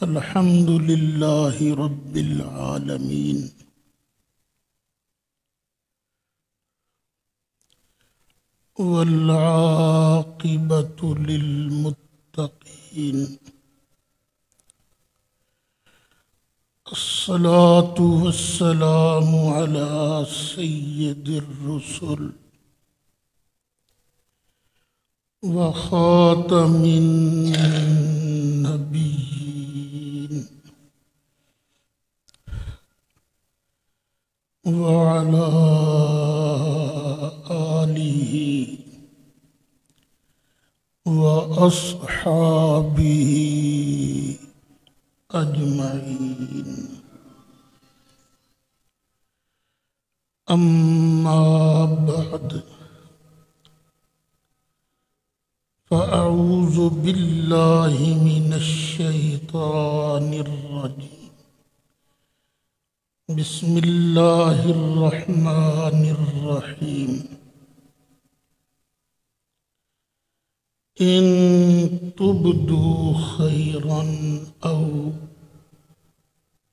الحمد لله رب العالمين والعاقبة للمتقين الصلاة والسلام على سيد الرسل وخاتم النبيين وعلى آله وأصحابه أجمعين أما بعد فأعوذ بالله من الشيطان الرجيم بسم الله الرحمن الرحيم إن تبدوا خيرا أو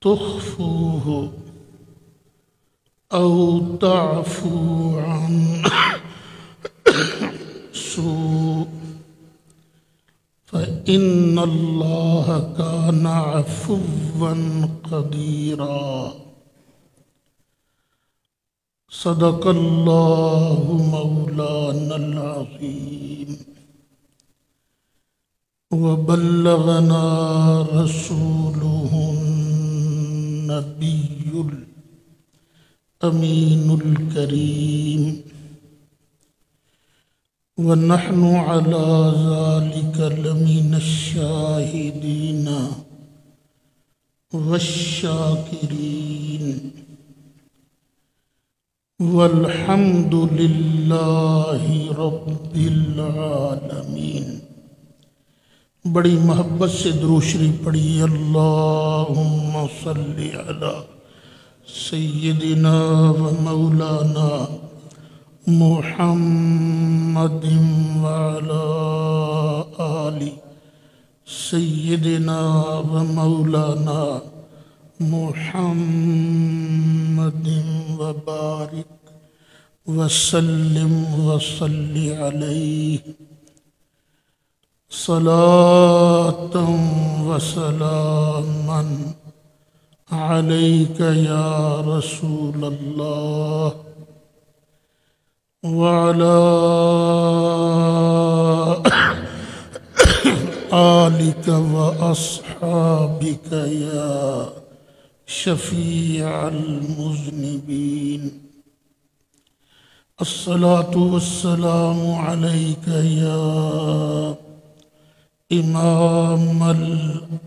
تخفوه أو تعفوا عن سوء فإن الله كان عفوا قديرا صدق الله مولانا العظيم وبلغنا رسوله النبي الأمين الكريم ونحن على ذلك لمن الشاهدين والشاكرين والحمد لله رب العالمين۔ بڑی محبت سے درود شریف پڑھی، اللہم صلی علی سیدنا و مولانا محمد وعلى آل سيدنا ومولانا محمد وبارك وسلم وصل عليه صلاة وسلاما عليك يا رسول الله وعلى آلك وأصحابك يا شفيع المذنبين۔ الصلاة والسلام عليك يا إمام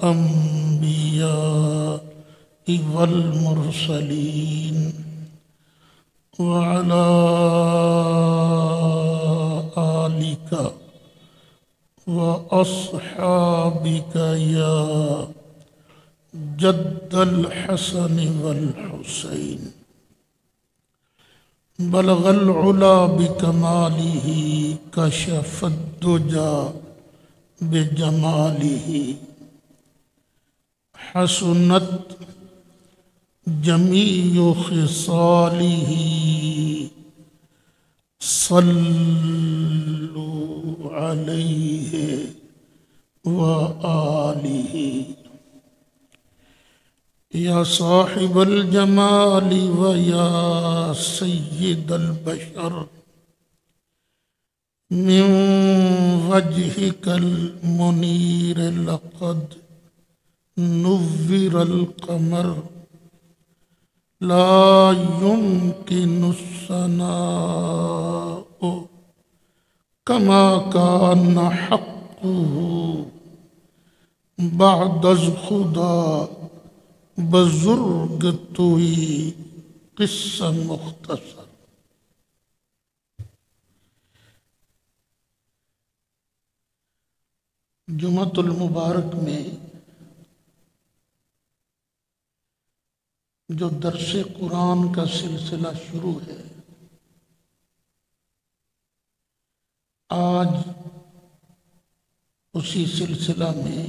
الأنبياء والمرسلين وعلى آلك وأصحابك يا جد الحسن والحسين بلغ العلا بكماله كشف الدجى بجماله حسنت جميع خصاله صلوا عليه وآله يا صاحب الجمال ويا سيد البشر من وجهك المنير لقد نور القمر لا يمكن الثناء كما كان حقه بعد از خدا بزرگ توئی قصہ مختصر۔ جمعۃ المبارک میں جو درس قرآن کا سلسلہ شروع ہے، آج اسی سلسلہ میں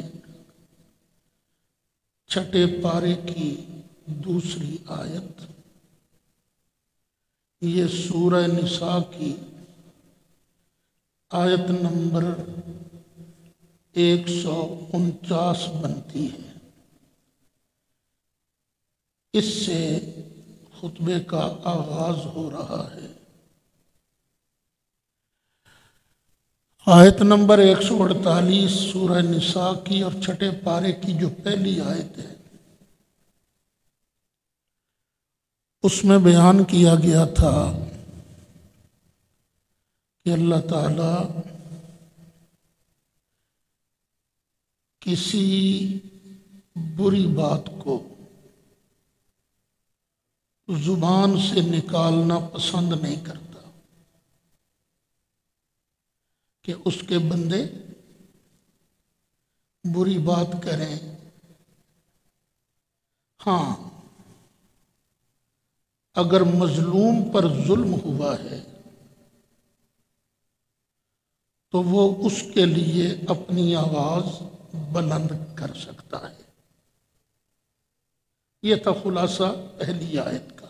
چھٹے پارے کی دوسری آیت، یہ سورہ نساء کی آیت نمبر 149 بنتی ہے۔ اس سے خطبے کا آغاز ہو رہا ہے۔ آیت نمبر 148 سورہ نساء کی اور چھٹے پارے کی جو پہلی آیت ہے، اس میں بیان کیا گیا تھا کہ اللہ تعالی کسی بری بات کو زبان سے نکالنا پسند نہیں کرتا کہ اس کے بندے بری بات کریں۔ ہاں، اگر مظلوم پر ظلم ہوا ہے تو وہ اس کے لیے اپنی آواز بلند کر سکتا ہے۔ یہ تھا خلاصہ پہلی آیت کا۔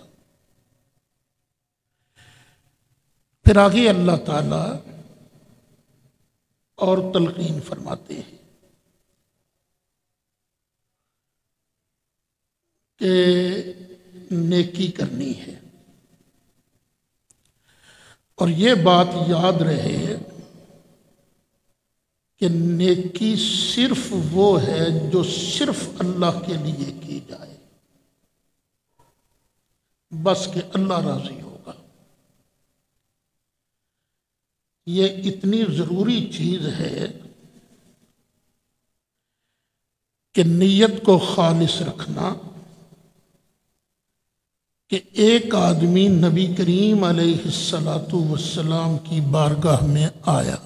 پھر آگے اللہ تعالی اور تلقین فرماتے ہیں کہ نیکی کرنی ہے، اور یہ بات یاد رہے کہ نیکی صرف وہ ہے جو صرف اللہ کے لیے کی جائے، بس کہ اللہ راضی ہوگا۔ یہ اتنی ضروری چیز ہے کہ نیت کو خالص رکھنا، کہ ایک آدمی نبی کریم علیہ السلام کی بارگاہ میں آیا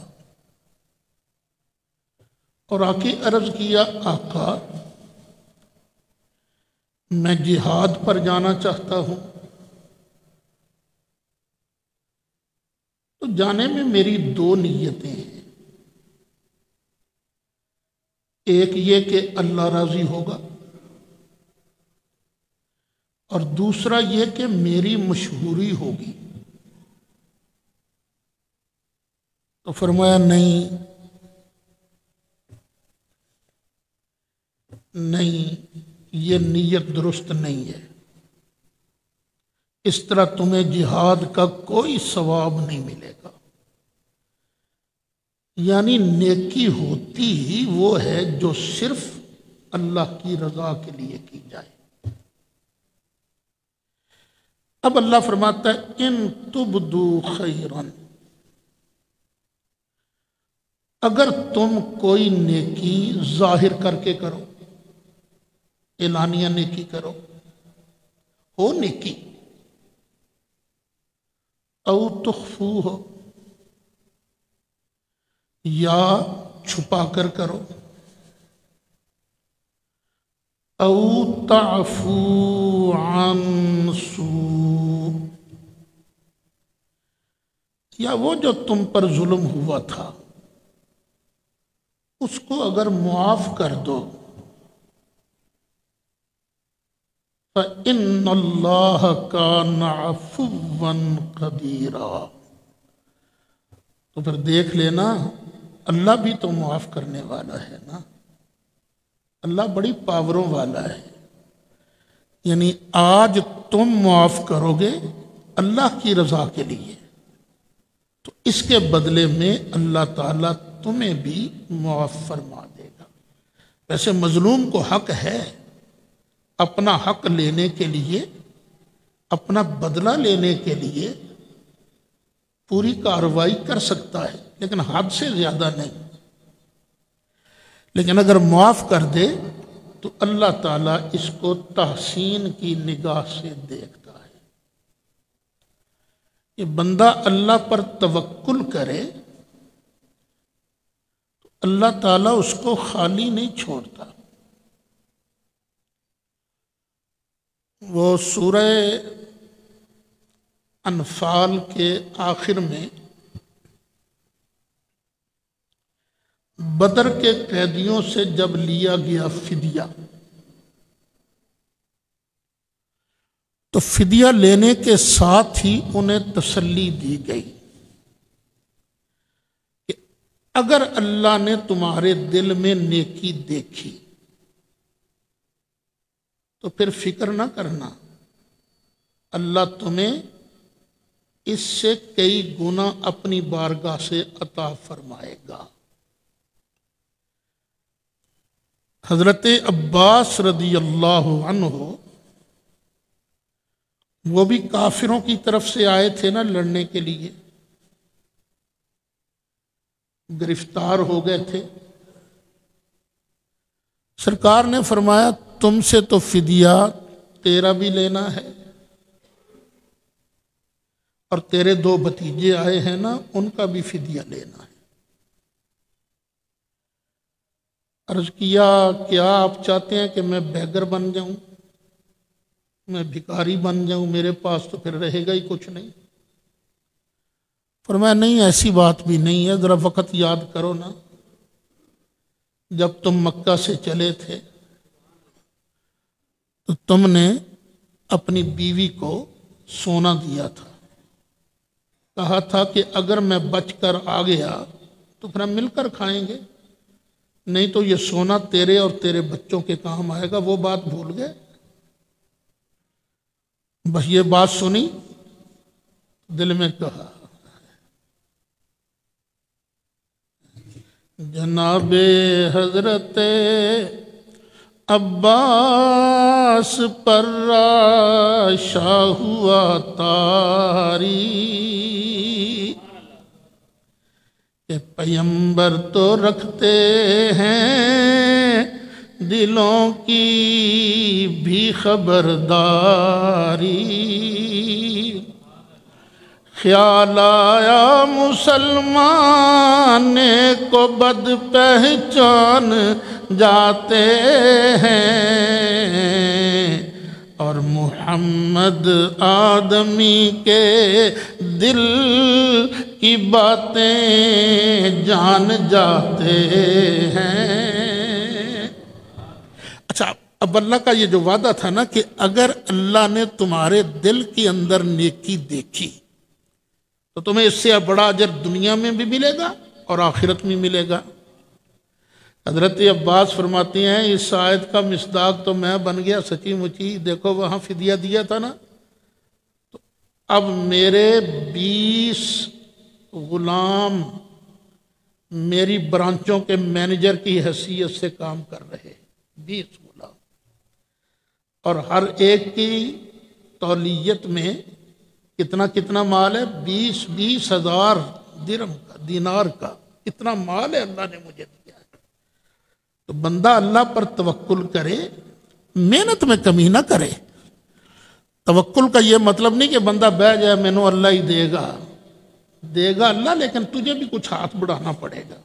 اور آ کے عرض کیا، آقا میں جہاد پر جانا چاہتا ہوں، تو جانے میں میری دو نیتیں ہیں، ایک یہ کہ اللہ راضی ہوگا، اور دوسرا یہ کہ میری مشہوری ہوگی۔ تو فرمایا نہیں، یہ نیت درست نہیں ہے، اس طرح تمہیں جہاد کا کوئی ثواب نہیں ملے گا۔ یعنی نیکی ہوتی ہی وہ ہے جو صرف اللہ کی رضا کے لیے کی جائے۔ اب اللہ فرماتا ہے ان تبدو خیرن، اگر تم کوئی نیکی ظاہر کر کے کرو، اعلانیہ نیکی کرو، ہو نیکی، او تخفوہ، یا چھپا کر کرو، او تعفو عن سوء، یا وہ جو تم پر ظلم ہوا تھا اس کو اگر معاف کر دو، فَإِنَّ اللَّهَ كَانَ عَفُوًّا قَدِيرًا، تو پھر دیکھ لینا اللہ بھی تو معاف کرنے والا ہے نا، اللہ بڑی پاوروں والا ہے۔ یعنی آج تم معاف کرو گے اللہ کی رضا کے لیے، تو اس کے بدلے میں اللہ تعالیٰ تمہیں بھی معاف فرما دے گا۔ ویسے مظلوم کو حق ہے اپنا حق لینے کے لیے، اپنا بدلہ لینے کے لیے پوری کارروائی کر سکتا ہے، لیکن حد سے زیادہ نہیں۔ لیکن اگر معاف کر دے تو اللہ تعالیٰ اس کو تحسین کی نگاہ سے دیکھتا ہے۔ یہ بندہ اللہ پر توکل کرے تو اللہ تعالیٰ اس کو خالی نہیں چھوڑتا۔ وہ سورہ انفال کے آخر میں بدر کے قیدیوں سے جب لیا گیا فدیہ، تو فدیہ لینے کے ساتھ ہی انہیں تسلی دی گئی کہ اگر اللہ نے تمہارے دل میں نیکی دیکھی تو پھر فکر نہ کرنا، اللہ تمہیں اس سے کئی گنا اپنی بارگاہ سے عطا فرمائے گا۔ حضرت عباس رضی اللہ عنہ وہ بھی کافروں کی طرف سے آئے تھے نا لڑنے کے لیے، گرفتار ہو گئے تھے۔ سرکار نے فرمایا تم سے تو فدیہ تیرا بھی لینا ہے، اور تیرے 2 بھتیجے آئے ہیں نا ان کا بھی فدیہ لینا ہے۔ عرض کیا کیا آپ چاہتے ہیں کہ میں بیگر بن جاؤں، میں بھکاری بن جاؤں، میرے پاس تو پھر رہے گا ہی کچھ نہیں؟ فرمایا نہیں ایسی بات بھی نہیں ہے، ذرا وقت یاد کرو نا، جب تم مکہ سے چلے تھے تو تم نے اپنی بیوی کو سونا دیا تھا، کہا تھا کہ اگر میں بچ کر آ گیا تو پھر ہم مل کر کھائیں گے، نہیں تو یہ سونا تیرے اور تیرے بچوں کے کام آئے گا۔ وہ بات بھول گئے؟ بس یہ بات سنی دل میں کہا جناب حضرت عباس پر راشا ہوا تاری کہ پیمبر تو رکھتے ہیں دلوں کی بھی خبرداری، خیال آیا مسلمان کو بد پہچان جاتے ہیں، اور محمد آدمی کے دل کی باتیں جان جاتے ہیں۔ اچھا، اب اللہ کا یہ جو وعدہ تھا نا کہ اگر اللہ نے تمہارے دل کے اندر نیکی دیکھی تو تمہیں اس سے بڑا اجر دنیا میں بھی ملے گا اور آخرت میں ملے گا۔ حضرت عباس فرماتی ہیں اس آیت کا مصداق تو میں بن گیا سچی مچی، دیکھو وہاں فدیہ دیا تھا نا، تو اب میرے 20 غلام میری برانچوں کے مینیجر کی حیثیت سے کام کر رہے، 20 غلام، اور ہر ایک کی تولیت میں کتنا مال ہے؟ 20 ہزار درہم کا، دینار کا، اتنا مال ہے اللہ نے مجھے دیا ہے۔ تو بندہ اللہ پر توکل کرے، محنت میں کمی نہ کرے۔ توکل کا یہ مطلب نہیں کہ بندہ بہ جائے مینوں اللہ ہی دے گا اللہ، لیکن تجھے بھی کچھ ہاتھ بڑھانا پڑے گا۔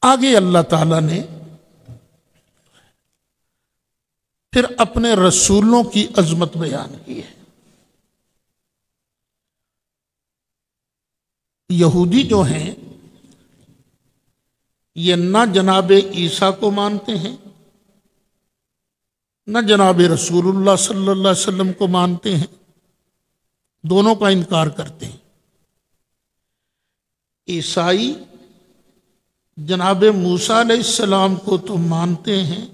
آگے اللہ تعالیٰ نے پھر اپنے رسولوں کی عظمت بیان کی ہے۔ یہودی جو ہیں یہ نہ جناب عیسیٰ کو مانتے ہیں نہ جناب رسول اللہ صلی اللہ علیہ وسلم کو مانتے ہیں، دونوں کا انکار کرتے ہیں۔ عیسائی جناب موسیٰ علیہ السلام کو تو مانتے ہیں،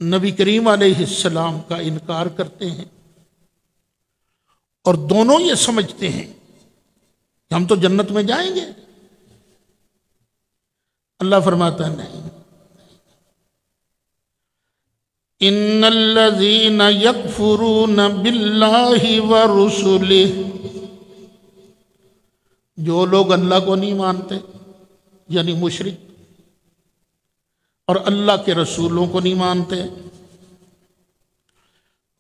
نبی کریم علیہ السلام کا انکار کرتے ہیں، اور دونوں یہ سمجھتے ہیں کہ ہم تو جنت میں جائیں گے۔ اللہ فرماتا نہیں، ان الذین یکفرون باللہ ورسلہ، جو لوگ اللہ کو نہیں مانتے یعنی مشرک، اور اللہ کے رسولوں کو نہیں مانتے،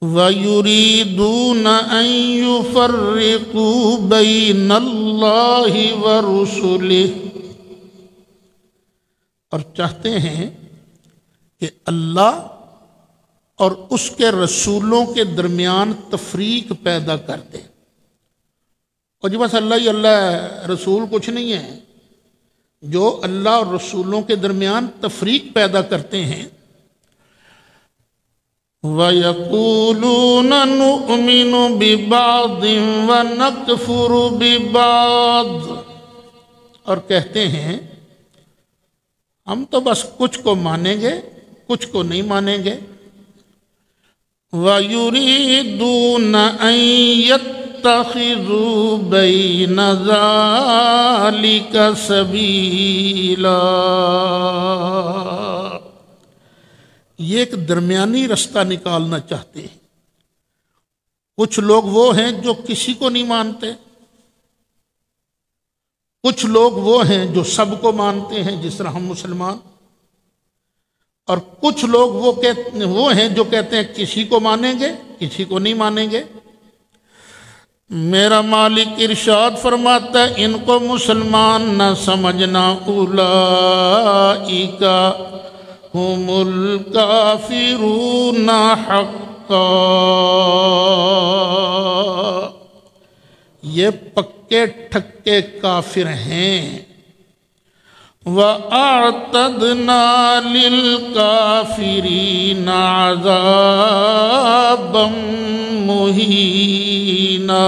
وَيُرِيدُونَ أَن يُفَرِّقُوا بَيْنَ اللَّهِ وَرُسُلِهِ، اور چاہتے ہیں کہ اللہ اور اس کے رسولوں کے درمیان تفریق پیدا کر دے۔ اور جی بس اللہ ہی اللہ ہے، رسول کچھ نہیں ہے۔ جو اللہ اور رسولوں کے درمیان تفریق پیدا کرتے ہیں وَيَقُولُونَ نُؤْمِنُ بِبَعْضٍ وَنَكْفُرُ بِبَعْضٍ، اور کہتے ہیں ہم تو بس کچھ کو مانیں گے کچھ کو نہیں مانیں گے۔ وَيُرِيدُونَ أَن يَتَّخِذُوا بَيْنَ ذَلِكَ سَبِيلًا، یہ ایک درمیانی رستہ نکالنا چاہتے ہیں۔ کچھ لوگ وہ ہیں جو کسی کو نہیں مانتے، کچھ لوگ وہ ہیں جو سب کو مانتے ہیں جس طرح ہم مسلمان، اور کچھ لوگ وہ ہیں جو کہتے ہیں کسی کو مانیں گے کسی کو نہیں مانیں گے۔ میرا مالک ارشاد فرماتا ہے ان کو مسلمان نہ سمجھنا، اولئک ہم الکافرون حقا، یہ پکے ٹھکے کافر ہیں۔ وَأَعْتَدْنَا لِلْكَافِرِينَ عَذَابًا مُهِينًا،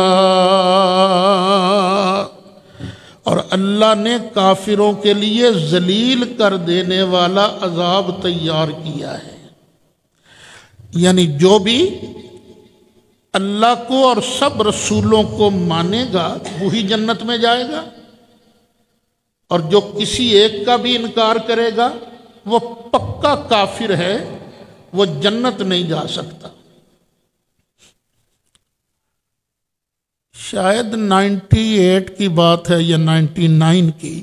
اور اللہ نے کافروں کے لیے ذلیل کر دینے والا عذاب تیار کیا ہے۔ یعنی جو بھی اللہ کو اور سب رسولوں کو مانے گا وہی جنت میں جائے گا، اور جو کسی ایک کا بھی انکار کرے گا وہ پکا کافر ہے، وہ جنت نہیں جا سکتا۔ شاید 98 کی بات ہے یا 99 کی،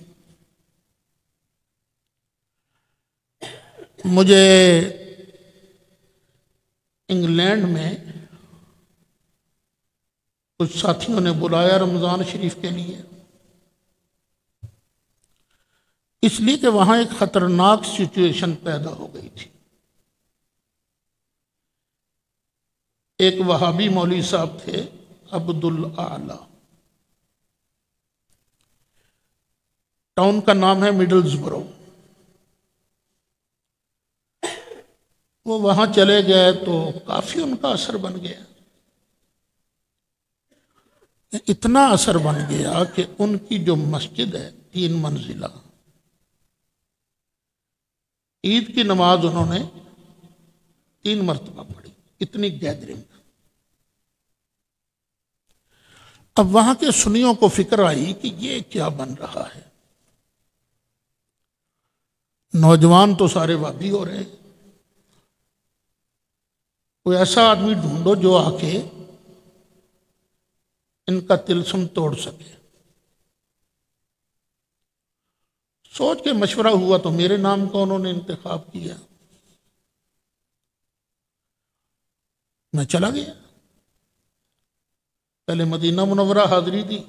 مجھے انگلینڈ میں کچھ ساتھیوں نے بلایا رمضان شریف کے لیے، اس لیے کہ وہاں ایک خطرناک سچویشن پیدا ہو گئی تھی۔ ایک وہابی مولوی صاحب تھے عبدالاعلی، ٹاؤن کا نام ہے مڈلزبرو، وہ وہاں چلے گئے تو کافی ان کا اثر بن گیا، اتنا اثر بن گیا کہ ان کی جو مسجد ہے 3 منزلہ، عید کی نماز انہوں نے 3 مرتبہ پڑھی، اتنی گیدرنگ۔ اب وہاں کے سنیوں کو فکر آئی کہ یہ کیا بن رہا ہے، نوجوان تو سارے وابی ہو رہے ہیں، کوئی ایسا آدمی ڈھونڈو جو آ کے ان کا طلسم توڑ سکے۔ سوچ کے مشورہ ہوا تو میرے نام کو انہوں نے انتخاب کیا، میں چلا گیا، پہلے مدینہ منورہ حاضری دی،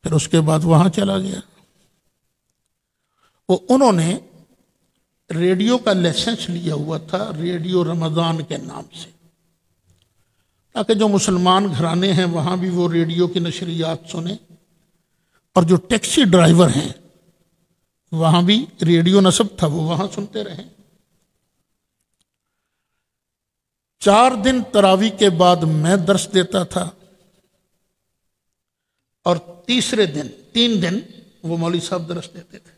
پھر اس کے بعد وہاں چلا گیا۔ وہ انہوں نے ریڈیو کا لائسنس لیا ہوا تھا، ریڈیو رمضان کے نام سے، تاکہ جو مسلمان گھرانے ہیں وہاں بھی وہ ریڈیو کی نشریات سنیں، اور جو ٹیکسی ڈرائیور ہیں وہاں بھی ریڈیو نصب تھا وہ وہاں سنتے رہیں۔ 4 دن تراویح کے بعد میں درس دیتا تھا، اور تیسرے دن 3 دن وہ مولوی صاحب درس دیتے تھے۔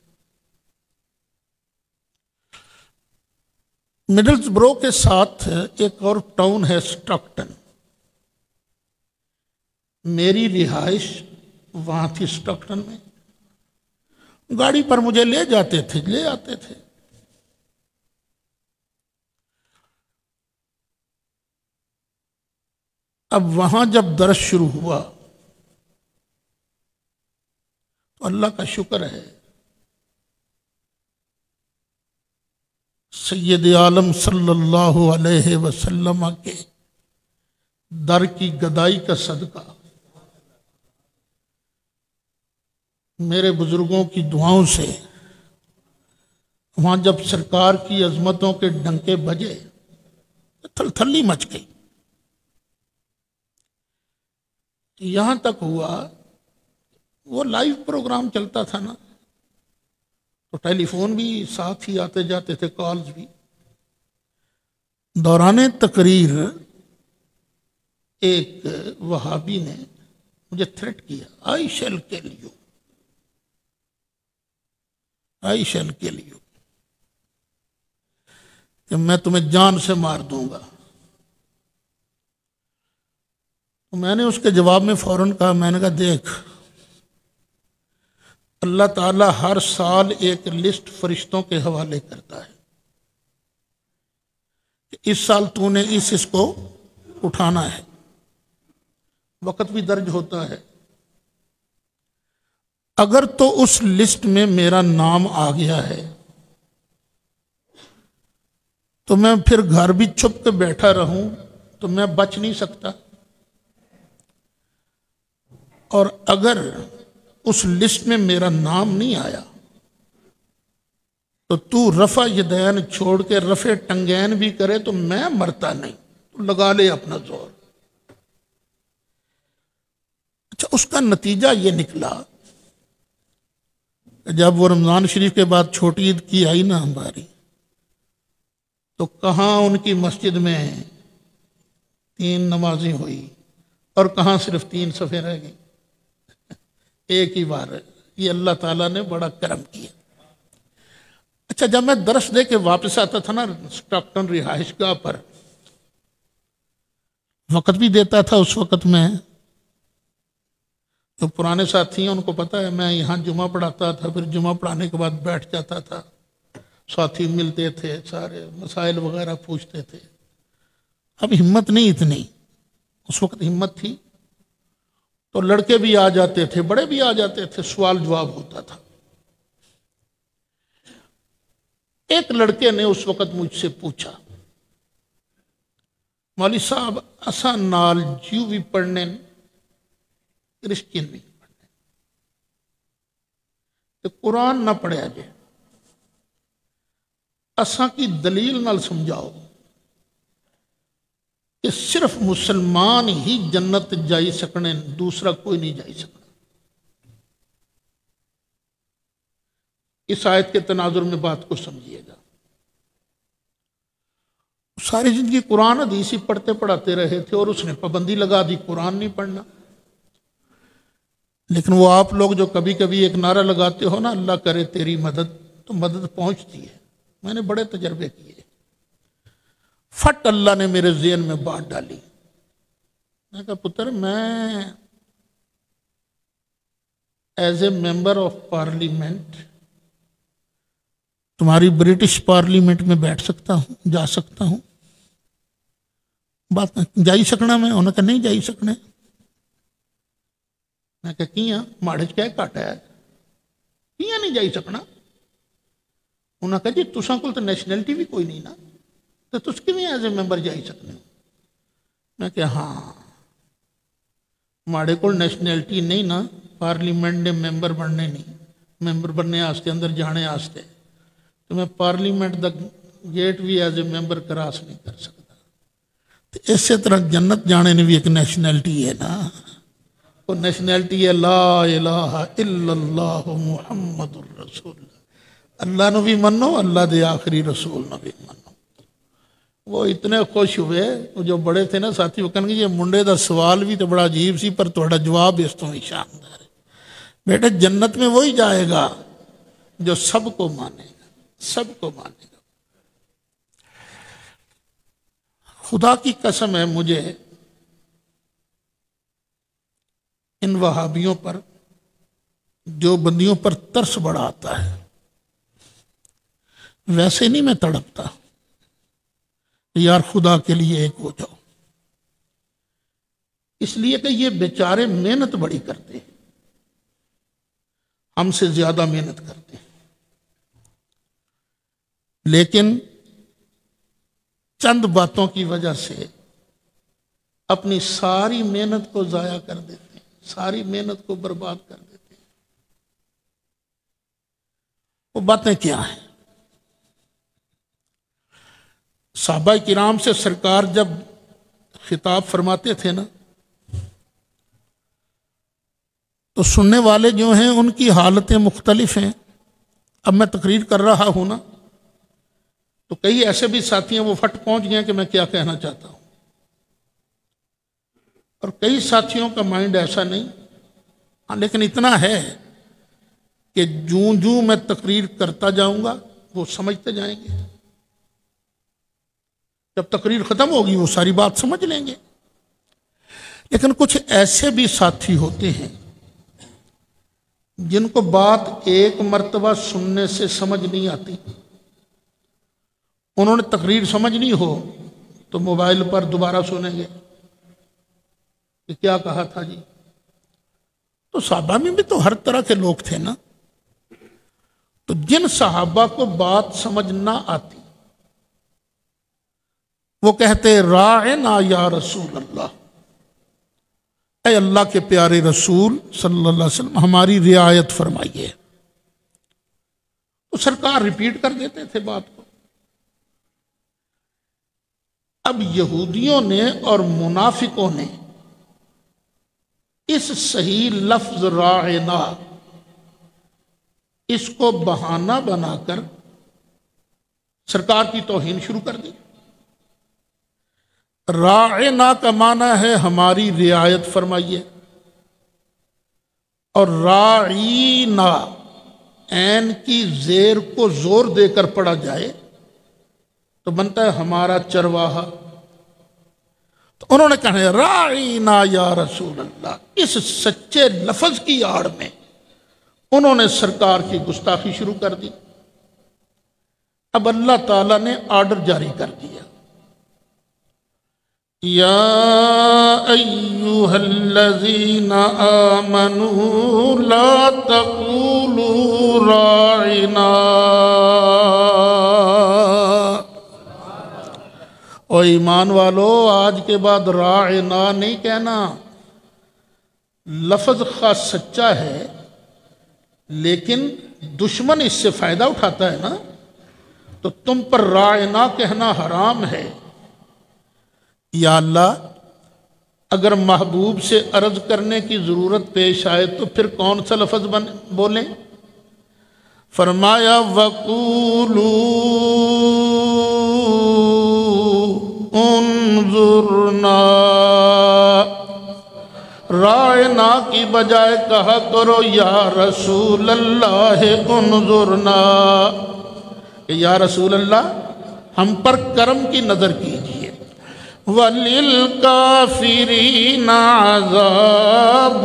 مڈلزبرو کے ساتھ ایک اور ٹاؤن ہے سٹاکٹن، میری رہائش وہاں تھی سٹاکٹن میں، گاڑی پر مجھے لے جاتے تھے لے آتے تھے۔ اب وہاں جب درس شروع ہوا تو اللہ کا شکر ہے سید عالم صلی اللہ علیہ وسلم کے در کی گدائی کا صدقہ، میرے بزرگوں کی دعاؤں سے وہاں جب سرکار کی عظمتوں کے ڈنکے بجے تھلی مچ گئی۔ یہاں تک ہوا وہ لائیو پروگرام چلتا تھا نا، تو ٹیلی فون بھی ساتھ ہی آتے جاتے تھے، کالز بھی۔ دوران تقریر ایک وہابی نے مجھے تھریٹ کیا، آئی شیل کل یو، آئی شیل کل یو، کہ میں تمہیں جان سے مار دوں گا۔ تو میں نے اس کے جواب میں فوراً کہا، میں نے کہا دیکھ، اللہ تعالیٰ ہر سال ایک لسٹ فرشتوں کے حوالے کرتا ہے کہ اس سال تو نے اس کو اٹھانا ہے، وقت بھی درج ہوتا ہے۔ اگر تو اس لسٹ میں میرا نام آ گیا ہے تو میں پھر گھر بھی چھپ کے بیٹھا رہوں تو میں بچ نہیں سکتا، اور اگر اس لسٹ میں میرا نام نہیں آیا تو رفع یدین چھوڑ کے رفع ٹنگین بھی کرے تو میں مرتا نہیں، تو لگا لے اپنا زور۔ اچھا، اس کا نتیجہ یہ نکلا کہ جب وہ رمضان شریف کے بعد چھوٹی عید کی آئی نا ہماری، تو کہاں ان کی مسجد میں 3 نمازیں ہوئی اور کہاں صرف 3 صفیں رہ گئی، ایک ہی بار۔ یہ اللہ تعالیٰ نے بڑا کرم کیا۔ اچھا، جب میں درس دے کے واپس آتا تھا نا اسٹاکٹن رہائش گاہ پر، وقت بھی دیتا تھا اس وقت میں، جو پرانے ساتھی ہیں ان کو پتہ ہے میں یہاں جمعہ پڑھاتا تھا، پھر جمعہ پڑھانے کے بعد بیٹھ جاتا تھا، ساتھی ملتے تھے، سارے مسائل وغیرہ پوچھتے تھے۔ اب ہمت نہیں اتنی، اس وقت ہمت تھی تو لڑکے بھی آ جاتے تھے، بڑے بھی آ جاتے تھے، سوال جواب ہوتا تھا۔ ایک لڑکے نے اس وقت مجھ سے پوچھا، مولوی صاحب اساں نال جیو بھی پڑھنے کرسچین بھی پڑھنے تو قرآن نہ پڑھیا جائے، اساں کی دلیل نال سمجھاؤ کہ صرف مسلمان ہی جنت جائی سکنے، دوسرا کوئی نہیں جائی سکنا۔ اس آیت کے تناظر میں بات کو سمجھیے گا۔ ساری زندگی قرآن حدیث ہی پڑھتے پڑھاتے رہے تھے اور اس نے پابندی لگا دی قرآن نہیں پڑھنا۔ لیکن وہ آپ لوگ جو کبھی کبھی ایک نعرہ لگاتے ہو نا، اللہ کرے تیری مدد، تو مدد پہنچتی ہے۔ میں نے بڑے تجربے کیے، فٹ اللہ نے میرے ذہن میں بات ڈالی۔ میں کہا پتر، میں as a member of parliament تمہاری برٹش پارلیمنٹ میں بیٹھ سکتا ہوں، جا سکتا ہوں؟ بات جائی سکنا میں؟ انہوں نے کہا نہیں جائی سکنے۔ میں کہا کیاں ماڑے کیا کٹ ہے، کیاں نہیں جائی سکنا؟ انہوں نے کہا جی تساں کول تو نیشنلٹی بھی کوئی نہیں نا، تو تس کیویں ایز اے ممبر جائی سکنے ہو؟ میں کہا ہاں، ماڑے کول نیشنلٹی نہیں نا، پارلیمنٹ دے ممبر بننے نہیں، ممبر بننے واسطے اندر جانے واسطے تو میں پارلیمنٹ دا گیٹ بھی ایز اے ممبر کراس نہیں کر سکتا۔ تو اسی طرح جنت جانے نے بھی ایک نیشنلٹی ہے نا، وہ نیشنلٹی ہے لا الہ الا اللہ محمد الرسول اللہ۔ اللہ نو بھی منو، اللہ دے آخری رسول نو بھی منو۔ وہ اتنے خوش ہوئے، جو بڑے تھے نا ساتھی، وہ کہنے گے یہ منڈے دا سوال بھی تو بڑا عجیب سی، پر تہاڈا جواب اس تو بھی شاندار ہے۔ بیٹے جنت میں وہی جائے گا جو سب کو مانے گا، سب کو مانے گا۔ خدا کی قسم ہے، مجھے ان وہابیوں پر، جو بندیوں پر ترس بڑا آتا ہے۔ ویسے نہیں میں تڑپتا یار خدا کے لیے ایک ہو جاؤ، اس لیے کہ یہ بیچارے محنت بڑی کرتے ہیں، ہم سے زیادہ محنت کرتے ہیں، لیکن چند باتوں کی وجہ سے اپنی ساری محنت کو ضائع کر دیتے ہیں، ساری محنت کو برباد کر دیتے ہیں۔ وہ باتیں کیا ہیں؟ صحابہ کرام سے سرکار جب خطاب فرماتے تھے نا، تو سننے والے جو ہیں ان کی حالتیں مختلف ہیں۔ اب میں تقریر کر رہا ہوں نا، تو کئی ایسے بھی ساتھی ہیں وہ فٹ پہنچ گئے کہ میں کیا کہنا چاہتا ہوں، اور کئی ساتھیوں کا مائنڈ ایسا نہیں، ہاں لیکن اتنا ہے کہ جوں جوں میں تقریر کرتا جاؤں گا وہ سمجھتے جائیں گے، جب تقریر ختم ہوگی وہ ساری بات سمجھ لیں گے۔ لیکن کچھ ایسے بھی ساتھی ہوتے ہیں جن کو بات ایک مرتبہ سننے سے سمجھ نہیں آتی، انہوں نے تقریر سمجھنی ہو تو موبائل پر دوبارہ سنیں گے کہ کیا کہا تھا جی۔ تو صحابہ میں بھی تو ہر طرح کے لوگ تھے نا، تو جن صحابہ کو بات سمجھ نہ آتی وہ کہتے راعنا یا رسول اللہ، اے اللہ کے پیارے رسول صلی اللہ علیہ وسلم ہماری رعایت فرمائیے۔ تو سرکار ریپیٹ کر دیتے تھے بات کو۔ اب یہودیوں نے اور منافقوں نے اس صحیح لفظ راعنا اس کو بہانہ بنا کر سرکار کی توہین شروع کر دی۔ راعنا کا معنی ہے ہماری رعایت فرمائیے، اور راعینا عین کی زیر کو زور دے کر پڑھا جائے تو بنتا ہے ہمارا چرواہا۔ تو انہوں نے کہا راعینا یا رسول اللہ، اس سچے لفظ کی آڑ میں انہوں نے سرکار کی گستاخی شروع کر دی۔ اب اللہ تعالیٰ نے آرڈر جاری کر دیا، یا ایہا الذین آمنوا لا تقولوا راعنا، اور ایمان والو آج کے بعد راعنا نہیں کہنا۔ لفظ خاص سچا ہے لیکن دشمن اس سے فائدہ اٹھاتا ہے نا، تو تم پر راعنا کہنا حرام ہے۔ یا اللہ اگر محبوب سے عرض کرنے کی ضرورت پیش آئے تو پھر کون سا لفظ بولیں؟ فرمایا وَقُولُوا انظرنا، راعنا کی بجائے کہا کرو یا رسول اللہ انظرنا، کہ یا رسول اللہ ہم پر کرم کی نظر کیجیے۔ وَلِلْكَافِرِينَ عَذَابٌ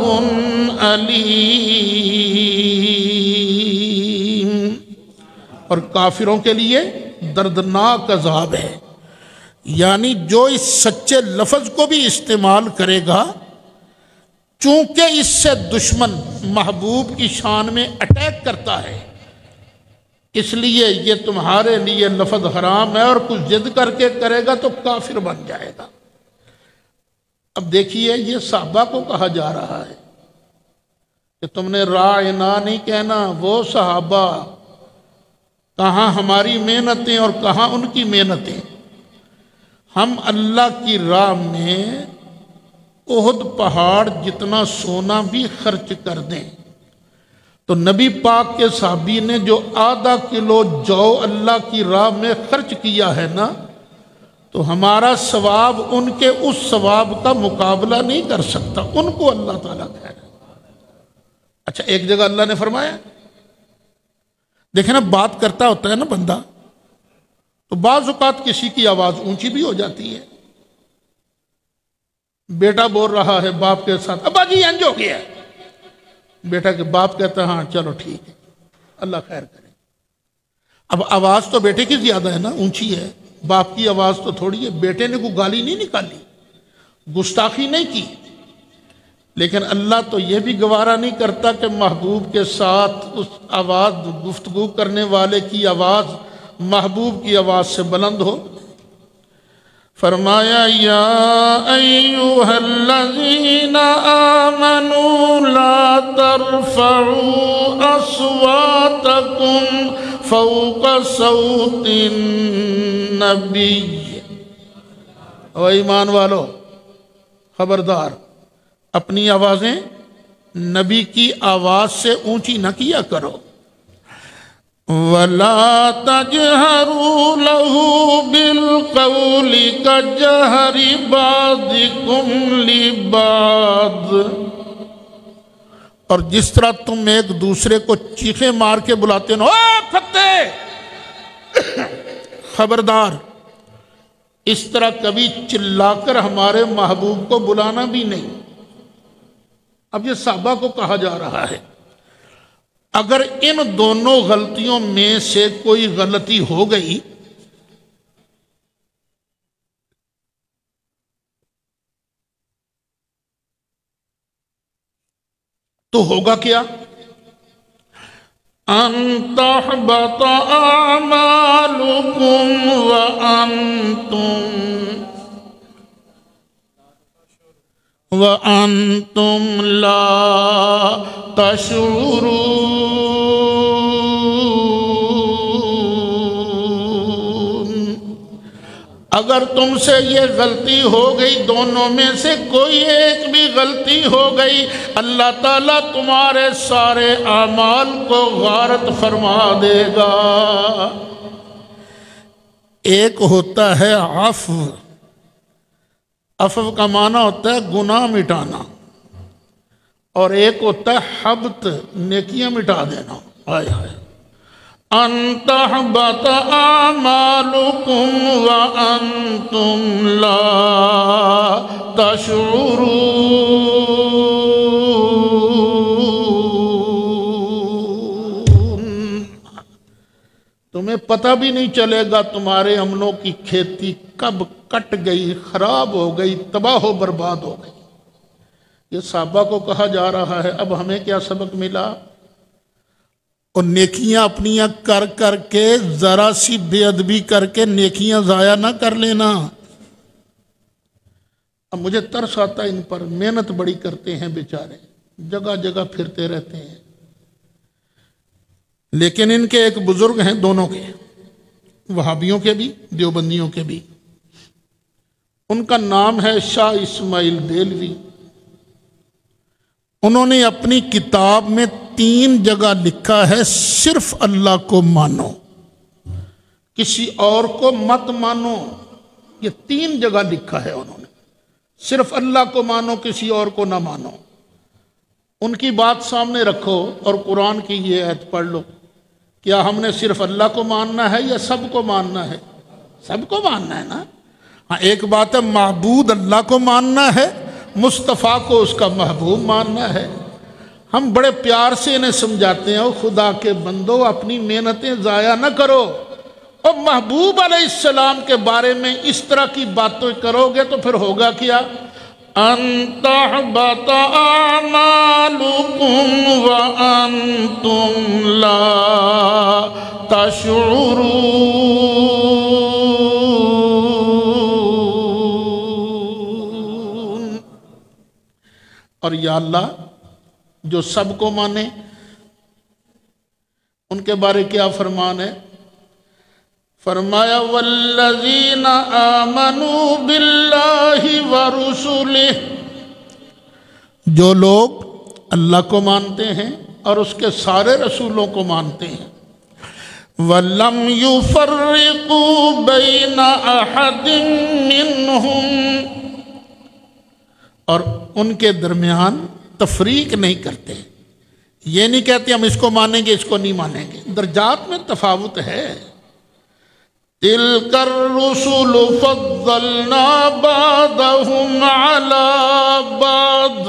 أَلِيمٌ، اور کافروں کے لیے دردناک عذاب ہے۔ یعنی جو اس سچے لفظ کو بھی استعمال کرے گا، چونکہ اس سے دشمن محبوب کی شان میں اٹیک کرتا ہے، اس لیے یہ تمہارے لیے لفظ حرام ہے، اور کچھ ضد کر کے کرے گا تو کافر بن جائے گا۔ اب دیکھیے یہ صحابہ کو کہا جا رہا ہے کہ تم نے راعنا نہیں کہنا۔ وہ صحابہ کہاں ہماری محنتیں اور کہاں ان کی محنتیں۔ ہم اللہ کی راہ میں احد پہاڑ جتنا سونا بھی خرچ کر دیں تو نبی پاک کے صحابی نے جو آدھا کلو جو اللہ کی راہ میں خرچ کیا ہے نا، تو ہمارا ثواب ان کے اس ثواب کا مقابلہ نہیں کر سکتا۔ ان کو اللہ تعالیٰ کہہ رہا ہے۔ اچھا ایک جگہ اللہ نے فرمایا، دیکھیں نا بات کرتا ہوتا ہے نا بندہ، تو بعض اوقات کسی کی آواز اونچی بھی ہو جاتی ہے۔ بیٹا بول رہا ہے باپ کے ساتھ، ابا جی انج ہو گیا ہے، بیٹا کے باپ کہتا ہے ہاں چلو ٹھیک ہے اللہ خیر کرے۔ اب آواز تو بیٹے کی زیادہ ہے نا، اونچی ہے، باپ کی آواز تو تھوڑی ہے۔ بیٹے نے کوئی گالی نہیں نکالی، گستاخی نہیں کی، لیکن اللہ تو یہ بھی گوارا نہیں کرتا کہ محبوب کے ساتھ اس آواز گفتگو کرنے والے کی آواز محبوب کی آواز سے بلند ہو۔ فرمایا یا ایوہا الذین آمنوا لا ترفعوا اصواتکم فوق صوت النبی، او ایمان والو خبردار اپنی آوازیں نبی کی آواز سے اونچی نہ کیا کرو۔ وَلَا تَجْهَرُوا لَهُ بِالْقَوْلِ كَجَهْرِ بَعْضِكُمْ لِبَعْضٍ، اور جس طرح تم ایک دوسرے کو چیخیں مار کے بلاتے ہو، اے پھتے خبردار، اس طرح کبھی چلا کر ہمارے محبوب کو بلانا بھی نہیں۔ اب یہ صحابہ کو کہا جا رہا ہے اگر ان دونوں غلطیوں میں سے کوئی غلطی ہو گئی تو ہوگا کیا؟ ان تحبط اعمالکم وانتم لا تشعرون، اگر تم سے یہ غلطی ہو گئی، دونوں میں سے کوئی ایک بھی غلطی ہو گئی، اللہ تعالیٰ تمہارے سارے اعمال کو غارت فرما دے گا۔ ایک ہوتا ہے عفو، عفو کا معنی ہوتا ہے گناہ مٹانا، اور ایک ہوتا ہے حبط، نیکیاں مٹا دینا۔ آئے آئے ان تحبط اعمالکم وانتم لا تشعرون، تمہیں پتہ بھی نہیں چلے گا تمہارے عملوں کی کھیتی کب کٹ گئی، خراب ہو گئی، تباہ و برباد ہو گئی۔ یہ صحابہ کو کہا جا رہا ہے اب ہمیں کیا سبق ملا؟ اور نیکیاں اپنیاں کر کر کے ذرا سی بے ادبی کر کے نیکیاں ضائع نہ کر لینا۔ اب مجھے ترس آتا ہے ان پر، محنت بڑی کرتے ہیں بیچارے، جگہ جگہ پھرتے رہتے ہیں، لیکن ان کے ایک بزرگ ہیں، دونوں کے، وہابیوں کے بھی دیوبندیوں کے بھی، ان کا نام ہے شاہ اسماعیل دیلوی۔ انہوں نے اپنی کتاب میں 3 جگہ لکھا ہے صرف اللہ کو مانو، کسی اور کو مت مانو۔ یہ 3 جگہ لکھا ہے انہوں نے، صرف اللہ کو مانو، کسی اور کو نہ مانو۔ ان کی بات سامنے رکھو اور قرآن کی یہ آیت پڑھ لو، کیا ہم نے صرف اللہ کو ماننا ہے یا سب کو ماننا ہے؟ سب کو ماننا ہے نا۔ ہاں ایک بات ہے معبود اللہ کو ماننا ہے، مصطفیٰ کو اس کا محبوب ماننا ہے۔ ہم بڑے پیار سے انہیں سمجھاتے ہیں، خدا کے بندو اپنی محنتیں ضائع نہ کرو، اور محبوب علیہ السلام کے بارے میں اس طرح کی باتیں کرو گے تو پھر ہوگا کیا؟ ان تحبط اعمالکم وانتم لا تشعرون۔ اور یا اللہ جو سب کو مانے، ان کے بارے کیا فرمان ہے؟ فرمایا والذین آمنوا باللہ ورسلہ، جو لوگ اللہ کو مانتے ہیں اور اس کے سارے رسولوں کو مانتے ہیں، وَلَمْ يُفَرِّقُوا بَيْنَ أَحَدٍ مِّنْهُمْ، اور ان کے درمیان تفریق نہیں کرتے، یہ نہیں کہتے ہم اس کو مانیں گے اس کو نہیں مانیں گے، درجات میں تفاوت ہے۔ تِلْكَ الرُّسُلُ فَضَّلْنَا بَعْضَهُمْ عَلَى بَعْضٍ،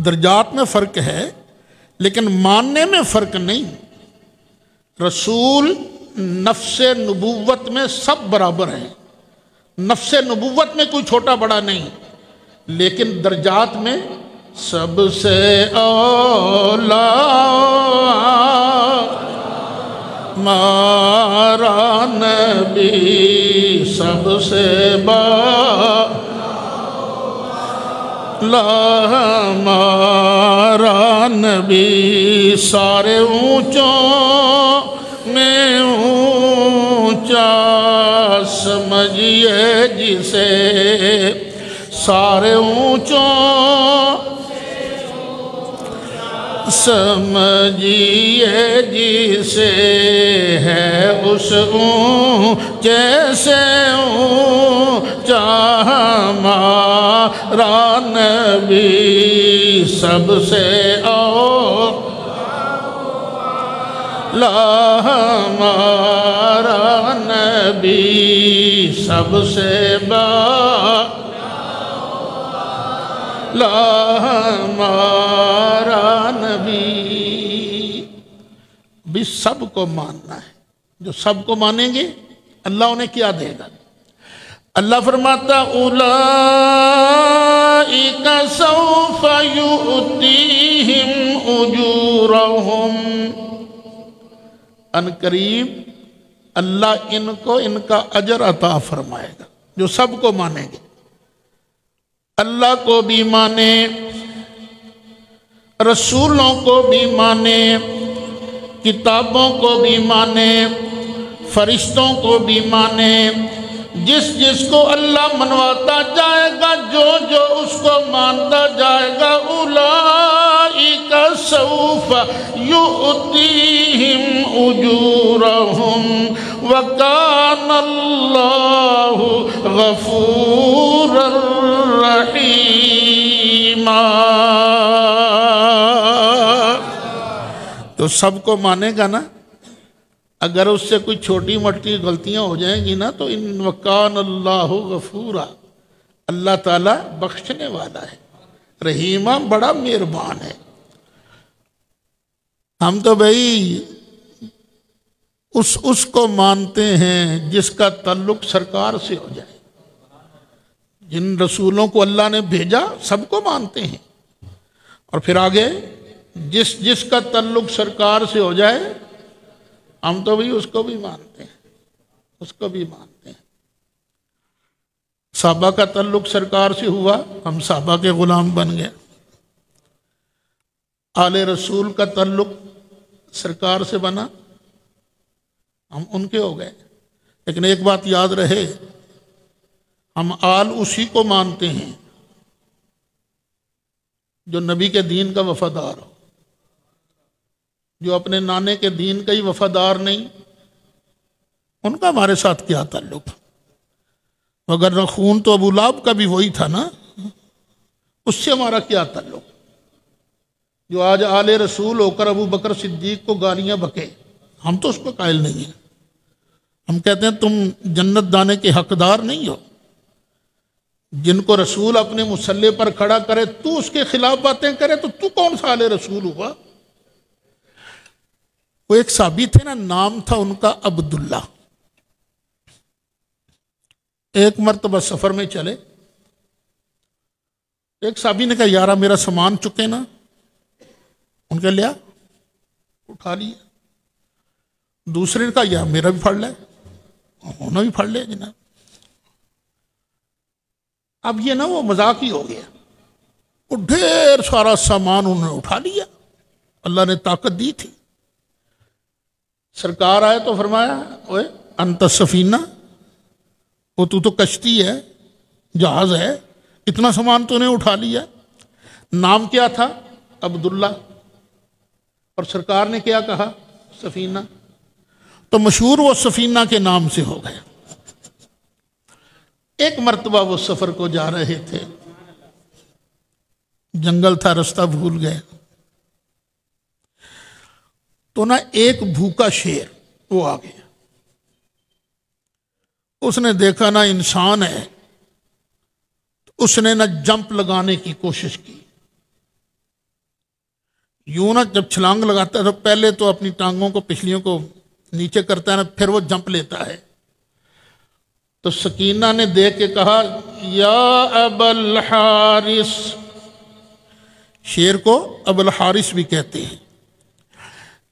درجات میں فرق ہے لیکن ماننے میں فرق نہیں۔ رسول نفس نبوت میں سب برابر ہیں، نفس نبوت میں کوئی چھوٹا بڑا نہیں، لیکن درجات میں سب سے اولا مارا نبی، سب سے ہمارا نبی، سارے اونچوں میں اونچا سمجھئے جسے، سارے اونچوں سمجھیے جسے ہے اس اونچے سے اونچا ہمارا نبی سب سے ہمارا نبی سب سے ہمارا نبی بھی سب کو ماننا ہے. جو سب کو مانیں گے اللہ انہیں کیا دے گا؟ اللہ فرماتا اولئک سوف یؤتیہم اجورہم، ان قریب اللہ ان کو ان کا اجر عطا فرمائے گا. جو سب کو مانیں گے، اللہ کو بھی مانے، رسولوں کو بھی مانے، کتابوں کو بھی مانے، فرشتوں کو بھی مانے، جس جس کو اللہ منواتا جائے گا، جو جو اس کو مانتا جائے گا، اولئک سوف یؤتیہم اجورہم وکان اللہ غفورا رحیما. تو سب کو مانے گا نا، اگر اس سے کوئی چھوٹی موٹی غلطیاں ہو جائیں گی نا تو ان وکان اللہ غفورا، اللہ تعالیٰ بخشنے والا ہے، رحیمہ بڑا مہربان ہے. ہم تو بھائی اس کو مانتے ہیں جس کا تعلق سرکار سے ہو جائے. جن رسولوں کو اللہ نے بھیجا سب کو مانتے ہیں، اور پھر آگے جس کا تعلق سرکار سے ہو جائے ہم تو بھی اس کو بھی مانتے ہیں، اس کو بھی مانتے ہیں. صحابہ کا تعلق سرکار سے ہوا، ہم صحابہ کے غلام بن گئے. آل رسول کا تعلق سرکار سے بنا، ہم ان کے ہو گئے. لیکن ایک بات یاد رہے، ہم آل اسی کو مانتے ہیں جو نبی کے دین کا وفادار ہو. جو اپنے نانے کے دین کا ہی وفادار نہیں، ان کا ہمارے ساتھ کیا تعلق؟ مگر خون تو ابو لہب کا بھی وہی تھا نا، اس سے ہمارا کیا تعلق؟ جو آج آل رسول ہو کر ابو بکر صدیق کو گالیاں بکے، ہم تو اس کو قائل نہیں ہیں. ہم کہتے ہیں تم جنت دانے کے حقدار نہیں ہو. جن کو رسول اپنے مصلی پر کھڑا کرے تو اس کے خلاف باتیں کرے تو کون سا آل رسول ہوا؟ وہ ایک صحابی تھے نا، نام تھا ان کا عبداللہ. ایک مرتبہ سفر میں چلے، ایک صحابی نے کہا یارا میرا سامان چکے نا، ان کا لیا اٹھا لیا. دوسرے نے کہا یار میرا بھی پھڑ لے، انہوں نے بھی پھڑ لیا جناب. اب یہ نا وہ مذاق ہی ہو گیا، وہ ڈھیر سارا سامان انہوں نے اٹھا لیا. اللہ نے طاقت دی تھی. سرکار آئے تو فرمایا اوے انت سفینہ، وہ تو کشتی ہے، جہاز ہے، اتنا سامان تو نے اٹھا لیا. نام کیا تھا؟ عبداللہ. اور سرکار نے کیا کہا؟ سفینہ. تو مشہور وہ سفینہ کے نام سے ہو گئے. ایک مرتبہ وہ سفر کو جا رہے تھے، جنگل تھا، رستہ بھول گئے. تو نا ایک بھوکا شیر وہ آ گیا. اس نے دیکھا نا انسان ہے، اس نے نا جمپ لگانے کی کوشش کی. یوں نا جب چھلانگ لگاتا ہے تو پہلے تو اپنی ٹانگوں کو پچھلیوں کو نیچے کرتا ہے نا، پھر وہ جمپ لیتا ہے. تو سکینہ نے دیکھ کے کہا یا ابا الحارث، شیر کو ابو الحارث بھی کہتے ہیں.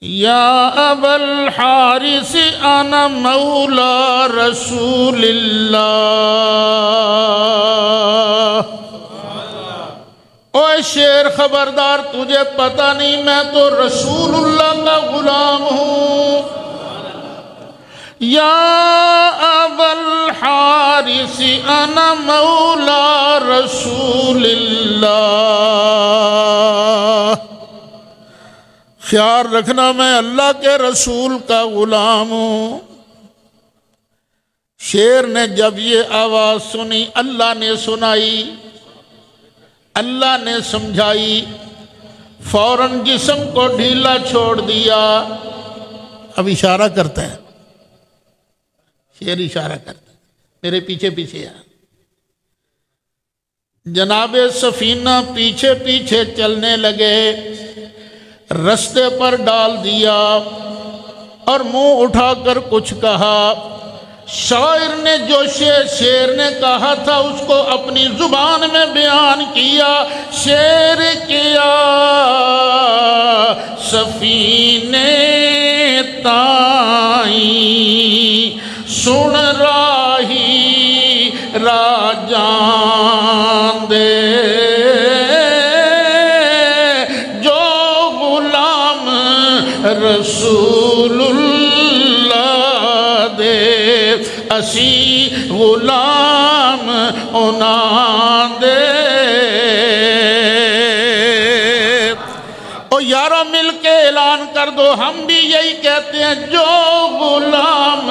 یا ابا الحارث انا مولا رسول اللہ. اوے شیر خبردار، تجھے پتہ نہیں میں تو رسول اللہ کا غلام ہوں. یا ابا الحارث انا مولا رسول اللہ. خیال رکھنا میں اللہ کے رسول کا غلام ہوں۔ شیر نے جب یہ آواز سنی، اللہ نے سنائی، اللہ نے سمجھائی، فوراً جسم کو ڈھیلا چھوڑ دیا۔ اب اشارہ کرتا ہے، شیر اشارہ کرتا ہے، میرے پیچھے پیچھے آ۔ جناب سفینہ پیچھے پیچھے چلنے لگے، رستے پر ڈال دیا اور منہ اٹھا کر کچھ کہا۔ شاعر نے جو شیر نے کہا تھا اس کو اپنی زبان میں بیان کیا۔ شیر کیا سفینے تائیں سن راہی راجان دے، جو غلام رسول اللہ دے، اسی غلام انہاں دے۔ او یارو مل کے اعلان کر دو، ہم بھی یہی کہتے ہیں، جو غلام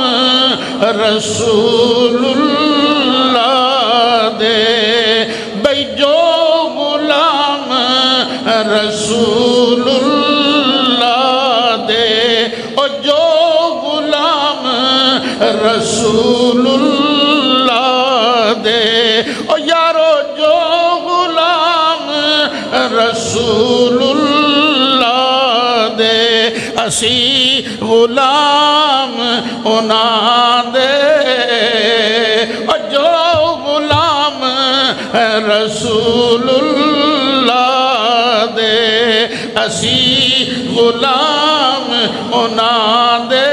رسول اللہ دے، بھئی جو غلام رسول اللہ دے، اور جو غلام رسول اللہ دے، اور یارو جو غلام رسول اللہ دے، اسی غلام انہاں دے، اور جو غلام رسول اللہ دے، اسی غلام انہاں دے۔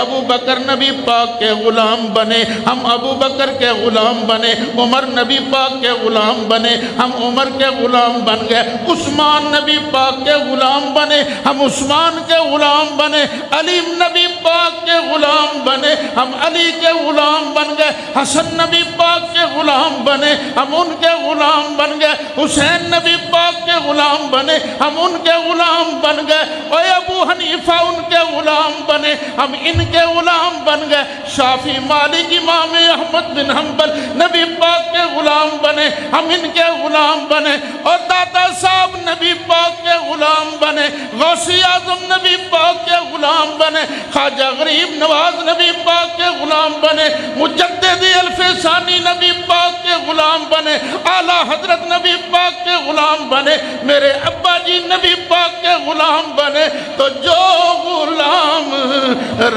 ابو بکر نبی پاک کے غلام بنے، ہم ابو بکر کے غلام بنے۔ عمر نبی پاک کے غلام بنے، ہم عمر کے غلام بن گئے۔ عثمان نبی پاک کے غلام بنے، ہم عثمان کے غلام بنے۔ علی نبی پاک کے غلام بنے، ہم علی کے غلام بن گئے۔ حسن نبی پاک کے غلام بنے، ہم ان کے غلام بن گئے۔ حسین نبی پاک کے غلام بنے، ہم ان کے غلام بن گئے۔ اور ابو حنیفہ ان کے غلام بنے، ہم ان کے غلام بن گئے۔ شافعی مالک امام احمد بن حنبل نبی پاک کے غلام بنے، ہم ان کے غلام بنے۔ اور داتا صاحب نبی پاک کے غلام بنے، غوثی اعظم نبی پاک کے غلام بنے، خواجہ غریب نواز نبی پاک کے غلام بنے، مجدد الف ثانی نبی پاک کے غلام بنے، اعلیٰ حضرت نبی پاک کے غلام بنے، میرے ابا جی نبی پاک کے غلام بنے۔ تو جو غلام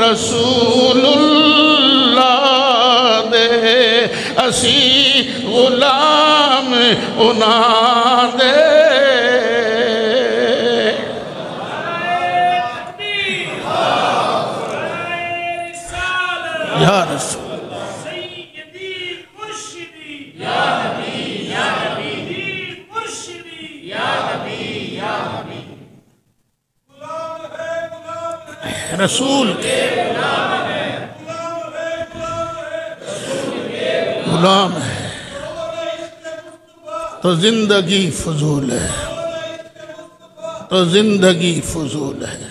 رسول اللہ دے، اسی غلام انہاں دے۔ یا رسول رسول کے غلام ہے تو زندگی فضول ہے، تو زندگی فضول ہے۔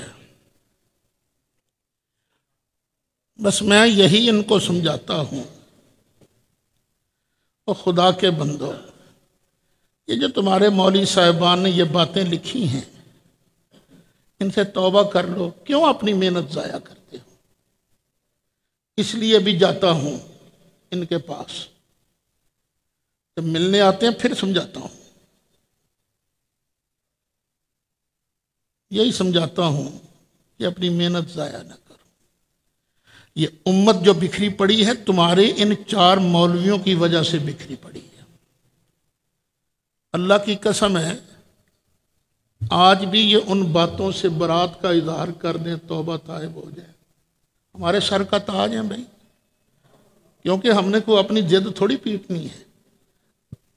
بس میں یہی ان کو سمجھاتا ہوں، اور خدا کے بندو، یہ جو تمہارے مولوی صاحبان نے یہ باتیں لکھی ہیں، ان سے توبہ کر لو، کیوں اپنی محنت ضائع کرتے ہو؟ اس لیے بھی جاتا ہوں ان کے پاس، جب ملنے آتے ہیں پھر سمجھاتا ہوں، یہی سمجھاتا ہوں کہ اپنی محنت ضائع نہ کرو۔ یہ امت جو بکھری پڑی ہے تمہارے ان 4 مولویوں کی وجہ سے بکھری پڑی ہے۔ اللہ کی قسم ہے، آج بھی یہ ان باتوں سے برات کا اظہار کر دیں، توبہ طائب ہو جائیں، ہمارے سر کا تاج ہیں بھائی، کیونکہ ہم نے کوئی اپنی ضد تھوڑی پیٹنی ہے،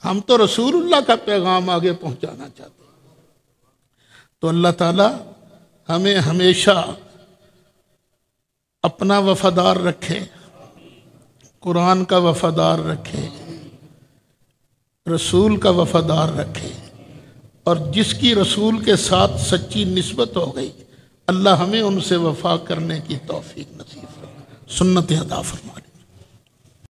ہم تو رسول اللہ کا پیغام آگے پہنچانا چاہتے ہیں۔ تو اللہ تعالی ہمیں ہمیشہ اپنا وفادار رکھے، قرآن کا وفادار رکھے، رسول کا وفادار رکھے، اور جس کی رسول کے ساتھ سچی نسبت ہو گئی، اللہ ہمیں ان سے وفا کرنے کی توفیق نصیب فرمائے، سنت عطا فرمائے۔